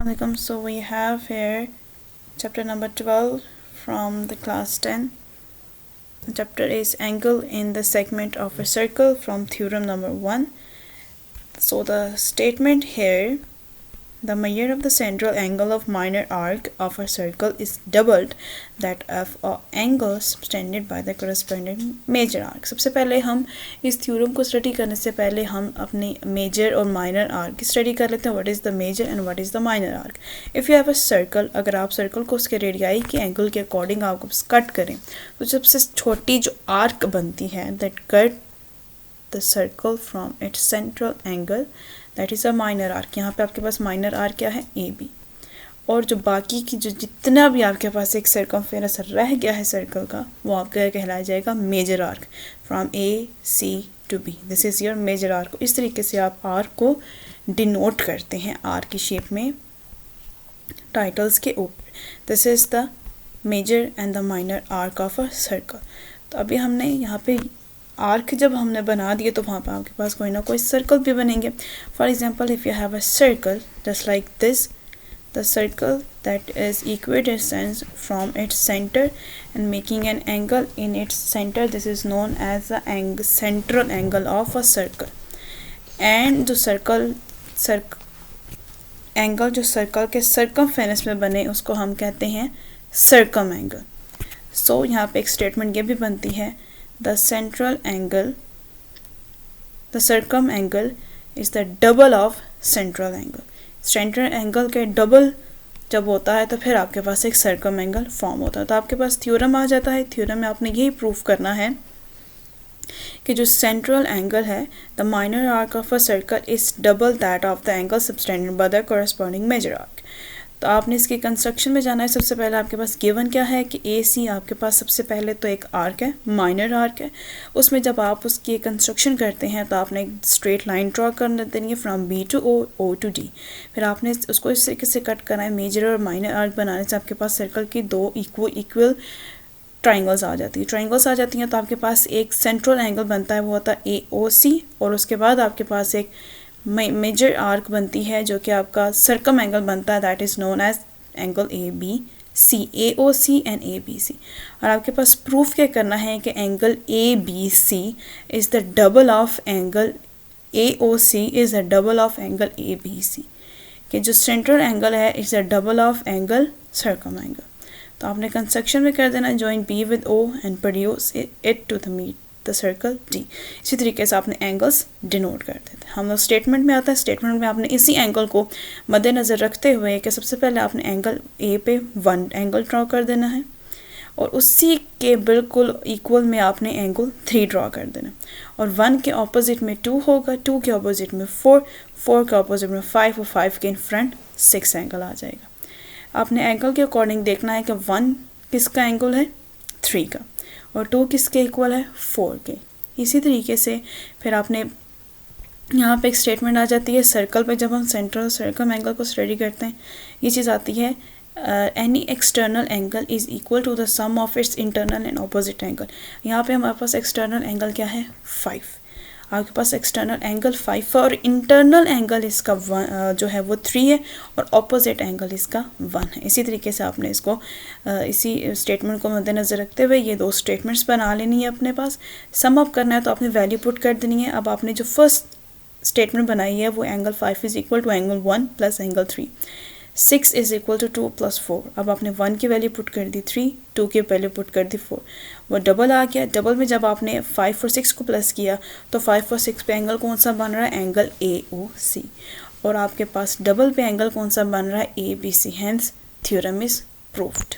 So we have here chapter number 12 from the class 10. The chapter is angle in the segment of a circle from theorem number 1. So the statement here, the measure of the central angle of minor arc of a circle is doubled that of angle subtended by the corresponding major arc. सबसे पहले हम इस theorem को study करने से पहले हम अपने मेजर और माइनर आर्क की स्टडी कर लेते हैं. What is the major and what is the minor arc. If you have a circle, अगर आप सर्कल को उसके रेडियाई के एंगल के अकॉर्डिंग आपको कट करें तो सबसे छोटी जो आर्क बनती है that cut the circle from its central angle, that is a minor arc. यहाँ पे आपके पास माइनर आर्क क्या है, ए बी. और जो बाकी की जो जितना भी आपके पास एक सर्कमफेरेंस रह गया है सर्कल का, वो आपका कहलाया जाएगा major arc from A C to B. This is your major arc. इस तरीके से आप आर्क को डिनोट करते हैं आर्क की शेप में टाइटल्स के ऊपर. This is the major and the minor arc of a circle. तो अभी हमने यहाँ पे आर्क जब हमने बना दिए तो वहाँ पर आपके पास कोई ना कोई सर्कल भी बनेंगे. For example, if you have a circle just like this, the circle that is equidistant from its center and making an angle in its center, this is known as the central angle of a circle. and जो angle जो circle के circumference में बने उसको हम कहते हैं circum angle. सो यहाँ पे एक स्टेटमेंट ये भी बनती है, the central angle, the circum angle is the double of central angle. Central angle के डबल जब होता है तो फिर आपके पास एक सर्कम एंगल फॉर्म होता है. तो आपके पास थ्योरम आ जाता है. थ्योरम में आपने यही प्रूफ करना है कि जो सेंट्रल एंगल है, the minor arc of a circle is double that of the angle subtended by the corresponding major arc. तो आपने इसकी कंस्ट्रक्शन में जाना है. सबसे पहले आपके पास गिवन क्या है कि ए सी आपके पास सबसे पहले तो एक आर्क है, माइनर आर्क है. उसमें जब आप उसकी कंस्ट्रक्शन करते हैं तो आपने एक स्ट्रेट लाइन ड्रॉ कर देनी है from B to O, O to D. फिर आपने उसको इस तरीके से कट करना है. मेजर और माइनर आर्क बनाने से आपके पास सर्कल की दो इक्वल ट्राइंगल्स आ जाती है. ट्राइंगल्स आ जाती हैं तो आपके पास एक सेंट्रल एंगल बनता है, वो होता है ए ओ सी. और उसके बाद आपके पास एक मेजर आर्क बनती है जो कि आपका सर्कम एंगल बनता है, that is known as angle A B C, A O C and A B C. और आपके पास प्रूफ क्या करना है कि angle A B C is the double of angle A O C is the double of angle A B C. कि जो central angle है is the double of angle circum angle. तो आपने कंस्ट्रक्शन में कर देना join B with O and produce it to the meet the circle D. इसी तरीके से आपने एंगल्स डिनोट कर देते हैं. हम लोग स्टेटमेंट में आता है. स्टेटमेंट में आपने इसी एंगल को मद्देनज़र रखते हुए कि सबसे पहले आपने एंगल ए पे 1 एंगल ड्रॉ कर देना है और उसी के बिल्कुल इक्वल में आपने एंगल 3 ड्रॉ कर देना. और 1 के ऑपोजिट में 2 होगा, 2 के ऑपोजिट में 4, 4 के ऑपोजिट में 5 और 5 के इन फ्रंट 6 एंगल आ जाएगा. आपने एंगल के अकॉर्डिंग देखना है कि 1 किसका एंगल है, 3 का, और 2 किसके इक्वल है, 4 के. इसी तरीके से फिर आपने यहाँ पे एक स्टेटमेंट आ जाती है सर्कल पे. जब हम सेंट्रल सर्कम एंगल को स्टडी करते हैं ये चीज़ आती है, any external angle is equal to the sum of its internal and opposite angle. यहाँ पे हमारे पास एक्सटर्नल एंगल क्या है, 5. आपके पास एक्सटर्नल एंगल 5 है और इंटरनल एंगल इसका जो है वो 3 है और ऑपोजिट एंगल इसका 1 है. इसी तरीके से आपने इसको इसी स्टेटमेंट को मद्देनज़र रखते हुए ये 2 स्टेटमेंट्स बना लेनी है. अपने पास सम अप करना है तो आपने वैल्यू पुट कर देनी है. अब आपने जो फर्स्ट स्टेटमेंट बनाई है वो angle 5 is equal to angle 1 plus angle 3, 6 is equal to 2 plus 4. अब आपने 1 की वैल्यू पुट कर दी 3, 2 की वैल्यू पुट कर दी 4. वो डबल आ गया. डबल में जब आपने 5 और 6 को प्लस किया तो 5 और 6 पे एंगल कौन सा बन रहा है, एंगल ए ओ सी. और आपके पास डबल पे एंगल कौन सा बन रहा है, A B C. Hence theorem is proved.